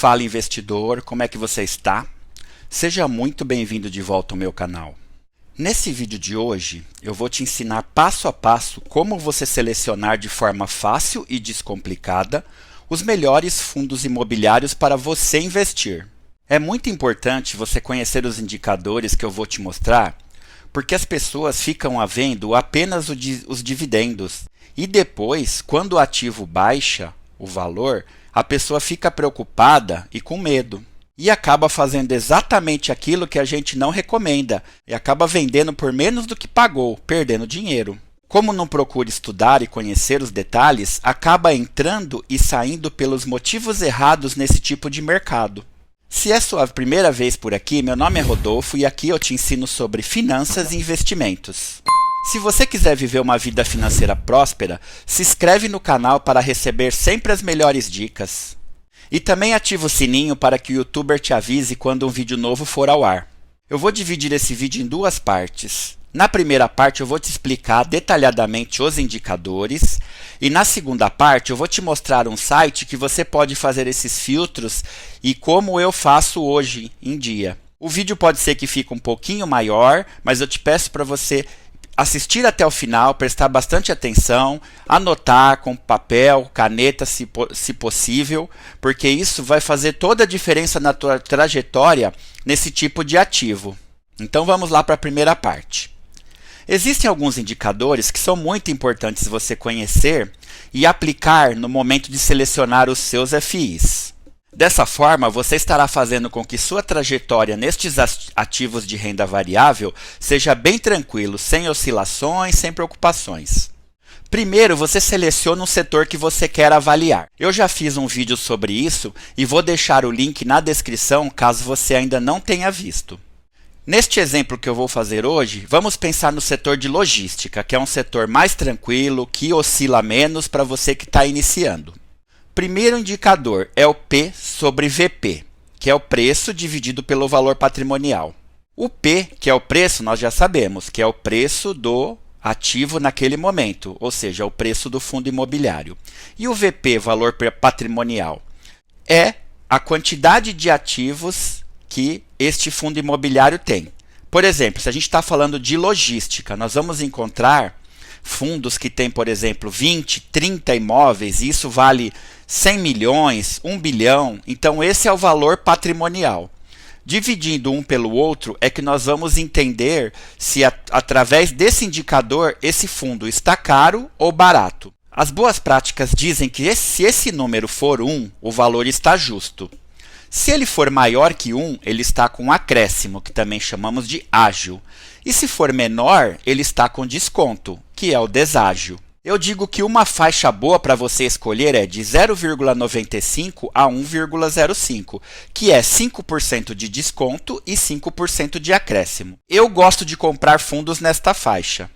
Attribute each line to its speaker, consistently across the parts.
Speaker 1: Fala investidor, como é que você está? Seja muito bem-vindo de volta ao meu canal. Nesse vídeo de hoje, eu vou te ensinar passo a passo como você selecionar de forma fácil e descomplicada os melhores fundos imobiliários para você investir. É muito importante você conhecer os indicadores que eu vou te mostrar, porque as pessoas ficam vendo apenas os dividendos e depois, quando o ativo baixa o valor, a pessoa fica preocupada e com medo. E acaba fazendo exatamente aquilo que a gente não recomenda e acaba vendendo por menos do que pagou, perdendo dinheiro. Como não procura estudar e conhecer os detalhes, acaba entrando e saindo pelos motivos errados nesse tipo de mercado. Se é sua primeira vez por aqui, meu nome é Rodolfo e aqui eu te ensino sobre finanças e investimentos. Se você quiser viver uma vida financeira próspera, se inscreve no canal para receber sempre as melhores dicas. E também ativa o sininho para que o YouTuber te avise quando um vídeo novo for ao ar. Eu vou dividir esse vídeo em duas partes. Na primeira parte eu vou te explicar detalhadamente os indicadores e na segunda parte eu vou te mostrar um site que você pode fazer esses filtros e como eu faço hoje em dia. O vídeo pode ser que fique um pouquinho maior, mas eu te peço para você assistir até o final, prestar bastante atenção, anotar com papel, caneta se possível, porque isso vai fazer toda a diferença na tua trajetória nesse tipo de ativo. Então vamos lá para a primeira parte. Existem alguns indicadores que são muito importantes você conhecer e aplicar no momento de selecionar os seus FIs. Dessa forma, você estará fazendo com que sua trajetória nestes ativos de renda variável seja bem tranquilo, sem oscilações, sem preocupações. Primeiro, você seleciona um setor que você quer avaliar. Eu já fiz um vídeo sobre isso e vou deixar o link na descrição caso você ainda não tenha visto. Neste exemplo que eu vou fazer hoje, vamos pensar no setor de logística, que é um setor mais tranquilo, que oscila menos para você que está iniciando. Primeiro indicador é o P sobre VP, que é o preço dividido pelo valor patrimonial. O P, que é o preço, nós já sabemos, que é o preço do ativo naquele momento, ou seja, o preço do fundo imobiliário. E o VP, valor patrimonial, é a quantidade de ativos que este fundo imobiliário tem. Por exemplo, se a gente está falando de logística, nós vamos encontrar fundos que têm, por exemplo, 20, 30 imóveis, e isso vale 100 milhões, 1 bilhão, então esse é o valor patrimonial. Dividindo um pelo outro é que nós vamos entender se através desse indicador esse fundo está caro ou barato. As boas práticas dizem que se esse número for 1, o valor está justo. Se ele for maior que 1, ele está com acréscimo, que também chamamos de ágio. E se for menor, ele está com desconto, que é o deságio. Eu digo que uma faixa boa para você escolher é de 0,95 a 1,05, que é 5% de desconto e 5% de acréscimo. Eu gosto de comprar fundos nesta faixa.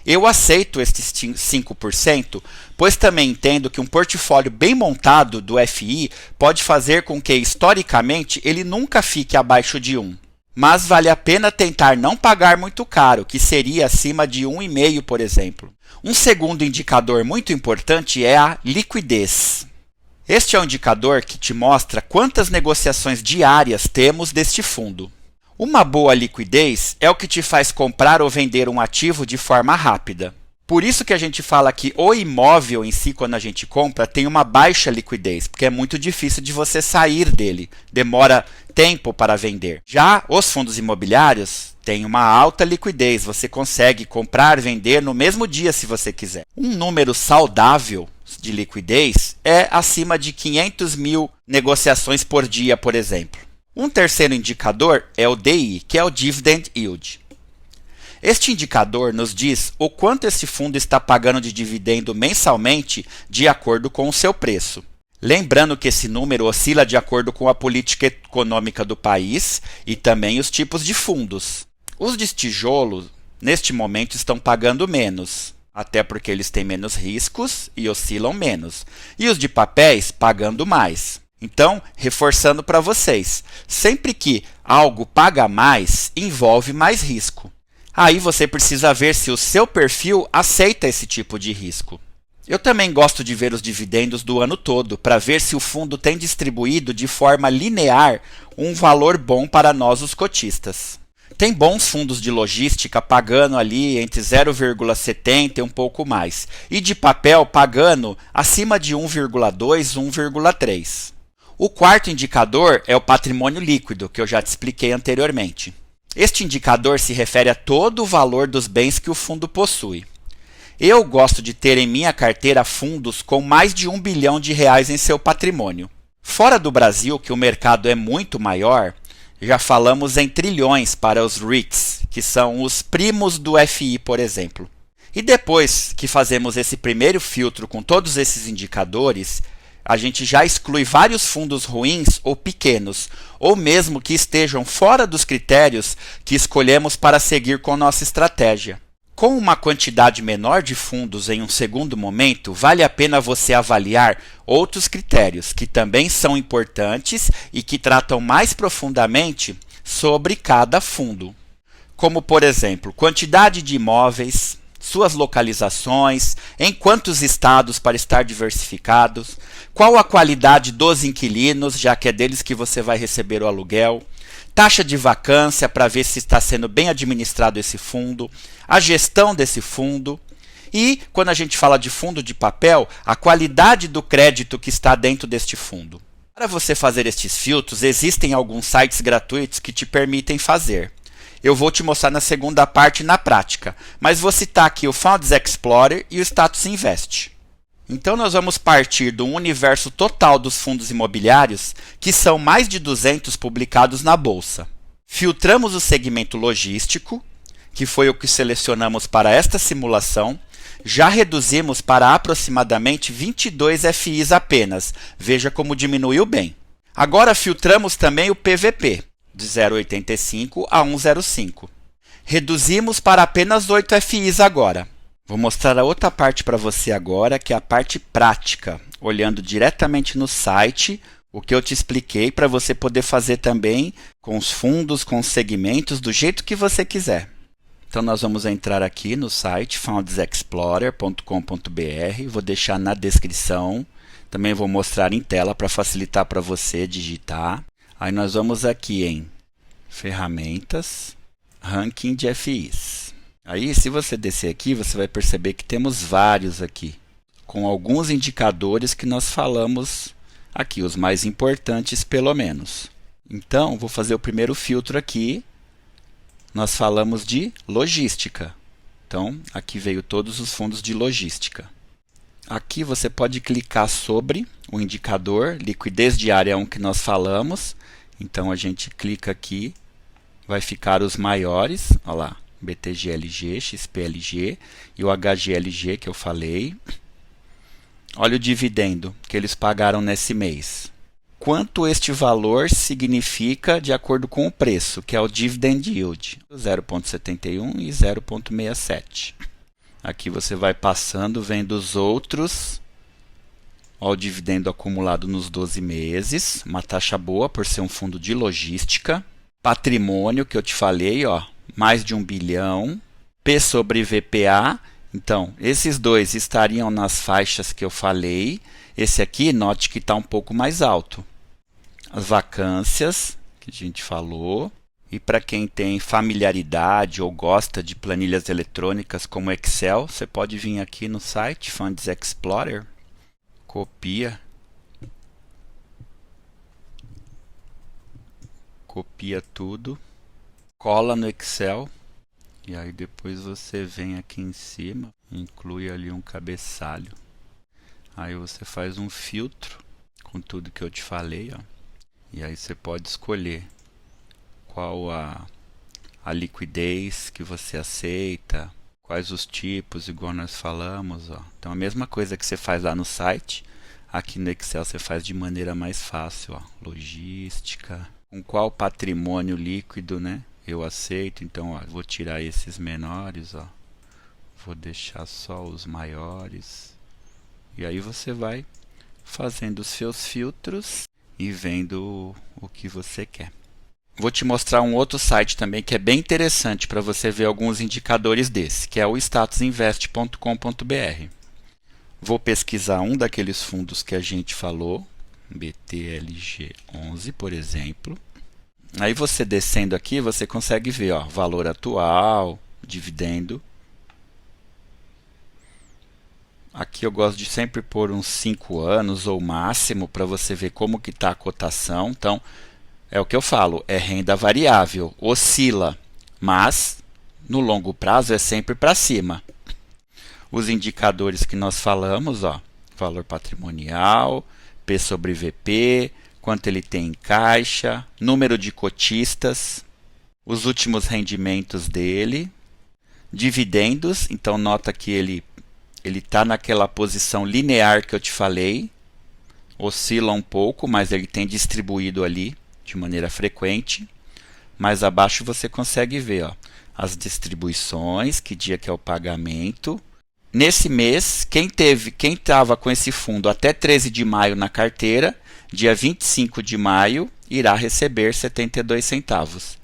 Speaker 1: Eu aceito estes 5%, pois também entendo que um portfólio bem montado do FI pode fazer com que, historicamente, ele nunca fique abaixo de 1. Mas vale a pena tentar não pagar muito caro, que seria acima de 1,5, por exemplo. Um segundo indicador muito importante é a liquidez. Este é um indicador que te mostra quantas negociações diárias temos deste fundo. Uma boa liquidez é o que te faz comprar ou vender um ativo de forma rápida. Por isso que a gente fala que o imóvel em si, quando a gente compra, tem uma baixa liquidez, porque é muito difícil de você sair dele, demora tempo para vender. Já os fundos imobiliários têm uma alta liquidez, você consegue comprar e vender no mesmo dia se você quiser. Um número saudável de liquidez é acima de 500 mil negociações por dia, por exemplo. Um terceiro indicador é o DI, que é o Dividend Yield. Este indicador nos diz o quanto esse fundo está pagando de dividendo mensalmente de acordo com o seu preço. Lembrando que esse número oscila de acordo com a política econômica do país e também os tipos de fundos. Os de tijolo, neste momento, estão pagando menos, até porque eles têm menos riscos e oscilam menos. E os de papéis pagando mais. Então, reforçando para vocês, sempre que algo paga mais, envolve mais risco. Aí você precisa ver se o seu perfil aceita esse tipo de risco. Eu também gosto de ver os dividendos do ano todo, para ver se o fundo tem distribuído de forma linear um valor bom para nós, os cotistas. Tem bons fundos de logística pagando ali entre 0,70 e um pouco mais, e de papel pagando acima de 1,2, 1,3. O quarto indicador é o patrimônio líquido, que eu já te expliquei anteriormente. Este indicador se refere a todo o valor dos bens que o fundo possui. Eu gosto de ter em minha carteira fundos com mais de R$ 1 bilhão em seu patrimônio. Fora do Brasil, que o mercado é muito maior, já falamos em trilhões para os REITs, que são os primos do FI, por exemplo. E depois que fazemos esse primeiro filtro com todos esses indicadores, a gente já exclui vários fundos ruins ou pequenos, ou mesmo que estejam fora dos critérios que escolhemos para seguir com nossa estratégia. Com uma quantidade menor de fundos em um segundo momento, vale a pena você avaliar outros critérios que também são importantes e que tratam mais profundamente sobre cada fundo. Como, por exemplo, quantidade de imóveis, suas localizações, em quantos estados para estar diversificados, qual a qualidade dos inquilinos, já que é deles que você vai receber o aluguel, taxa de vacância para ver se está sendo bem administrado esse fundo, a gestão desse fundo e, quando a gente fala de fundo de papel, a qualidade do crédito que está dentro deste fundo. Para você fazer estes filtros, existem alguns sites gratuitos que te permitem fazer. Eu vou te mostrar na segunda parte na prática, mas vou citar aqui o Funds Explorer e o Status Invest. Então nós vamos partir do universo total dos fundos imobiliários, que são mais de 200 publicados na Bolsa. Filtramos o segmento logístico, que foi o que selecionamos para esta simulação. Já reduzimos para aproximadamente 22 FIs apenas. Veja como diminuiu bem. Agora filtramos também o PVP, de 0,85 a 1,05. Reduzimos para apenas 8 FIs agora. Vou mostrar a outra parte para você agora, que é a parte prática, olhando diretamente no site, o que eu te expliquei para você poder fazer também com os fundos, com os segmentos, do jeito que você quiser. Então nós vamos entrar aqui no site fundsexplorer.com.br, vou deixar na descrição, também vou mostrar em tela para facilitar para você digitar. Aí nós vamos aqui em ferramentas, ranking de FIs. Aí, se você descer aqui, você vai perceber que temos vários aqui, com alguns indicadores que nós falamos aqui, os mais importantes pelo menos. Então, vou fazer o primeiro filtro aqui. Nós falamos de logística. Então, aqui veio todos os fundos de logística. Aqui você pode clicar sobre o indicador, liquidez diária é um que nós falamos. Então, a gente clica aqui, vai ficar os maiores, olha lá. BTGLG, XPLG e o HGLG que eu falei. Olha o dividendo que eles pagaram nesse mês. Quanto este valor significa de acordo com o preço, que é o Dividend Yield, 0,71 e 0,67. Aqui você vai passando, vendo os outros. Olha o dividendo acumulado nos 12 meses, uma taxa boa por ser um fundo de logística. Patrimônio que eu te falei, ó. Mais de 1 bilhão, P sobre VPA, então esses dois estariam nas faixas que eu falei, esse aqui note que está um pouco mais alto. As vacâncias, que a gente falou, e para quem tem familiaridade ou gosta de planilhas eletrônicas como Excel, você pode vir aqui no site Funds Explorer, copia tudo. Cola no Excel e aí depois você vem aqui em cima, inclui ali um cabeçalho. Aí você faz um filtro com tudo que eu te falei, ó. E aí você pode escolher qual a liquidez que você aceita, quais os tipos, igual nós falamos, ó. Então a mesma coisa que você faz lá no site, aqui no Excel você faz de maneira mais fácil, ó. Logística, com qual patrimônio líquido, né? Eu aceito, então ó, vou tirar esses menores, ó. Vou deixar só os maiores. E aí você vai fazendo os seus filtros e vendo o que você quer. Vou te mostrar um outro site também que é bem interessante para você ver alguns indicadores desse, que é o statusinvest.com.br. Vou pesquisar um daqueles fundos que a gente falou, BTLG11, por exemplo. Aí você descendo aqui, você consegue ver, ó, valor atual, dividendo. Aqui eu gosto de sempre pôr uns 5 anos ou máximo para você ver como que está a cotação. Então, é o que eu falo, é renda variável, oscila, mas no longo prazo é sempre para cima. Os indicadores que nós falamos, ó, valor patrimonial, P sobre VP, quanto ele tem em caixa, número de cotistas, os últimos rendimentos dele, dividendos, então nota que ele está naquela posição linear que eu te falei, oscila um pouco, mas ele tem distribuído ali de maneira frequente. Mais abaixo você consegue ver, ó, as distribuições, que dia que é o pagamento. Nesse mês, quem estava com esse fundo até 13 de maio na carteira, dia 25 de maio, irá receber 72 centavos.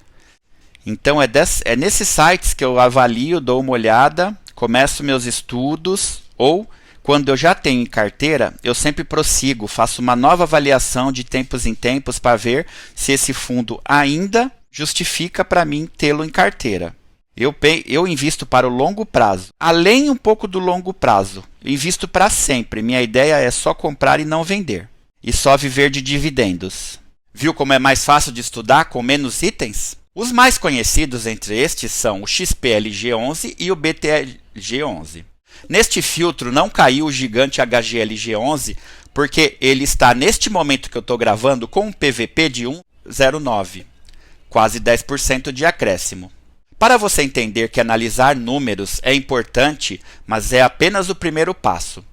Speaker 1: Então é nesses sites que eu avalio, dou uma olhada, começo meus estudos, ou quando eu já tenho em carteira, eu sempre prossigo, faço uma nova avaliação de tempos em tempos para ver se esse fundo ainda justifica para mim tê-lo em carteira. Eu invisto para o longo prazo. Além um pouco do longo prazo, eu invisto para sempre. Minha ideia é só comprar e não vender. E só viver de dividendos. Viu como é mais fácil de estudar com menos itens? Os mais conhecidos entre estes são o XPLG11 e o BTLG11. Neste filtro não caiu o gigante HGLG11 porque ele está, neste momento que eu estou gravando, com um PVP de 1,09, quase 10% de acréscimo. Para você entender que analisar números é importante, mas é apenas o primeiro passo.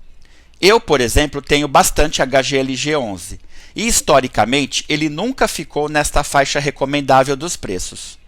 Speaker 1: Eu, por exemplo, tenho bastante HGLG11 e, historicamente, ele nunca ficou nesta faixa recomendável dos preços,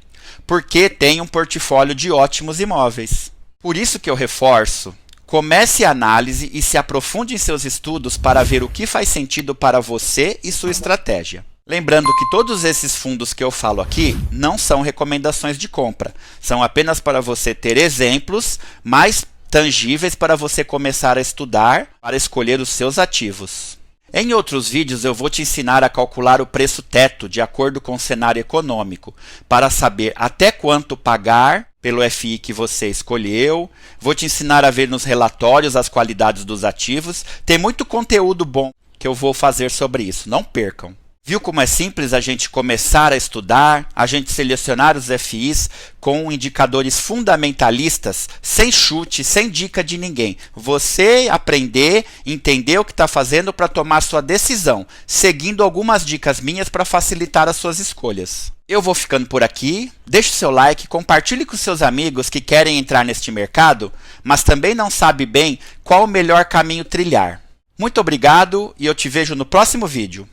Speaker 1: porque tem um portfólio de ótimos imóveis. Por isso que eu reforço, comece a análise e se aprofunde em seus estudos para ver o que faz sentido para você e sua estratégia. Lembrando que todos esses fundos que eu falo aqui não são recomendações de compra, são apenas para você ter exemplos mais tangíveis para você começar a estudar para escolher os seus ativos. Em outros vídeos eu vou te ensinar a calcular o preço teto de acordo com o cenário econômico, para saber até quanto pagar pelo FI que você escolheu. Vou te ensinar a ver nos relatórios as qualidades dos ativos. Tem muito conteúdo bom que eu vou fazer sobre isso, não percam. Viu como é simples a gente começar a estudar, a gente selecionar os FIs com indicadores fundamentalistas, sem chute, sem dica de ninguém. Você aprender, entender o que está fazendo para tomar sua decisão, seguindo algumas dicas minhas para facilitar as suas escolhas. Eu vou ficando por aqui, deixe seu like, compartilhe com seus amigos que querem entrar neste mercado, mas também não sabe bem qual o melhor caminho trilhar. Muito obrigado e eu te vejo no próximo vídeo.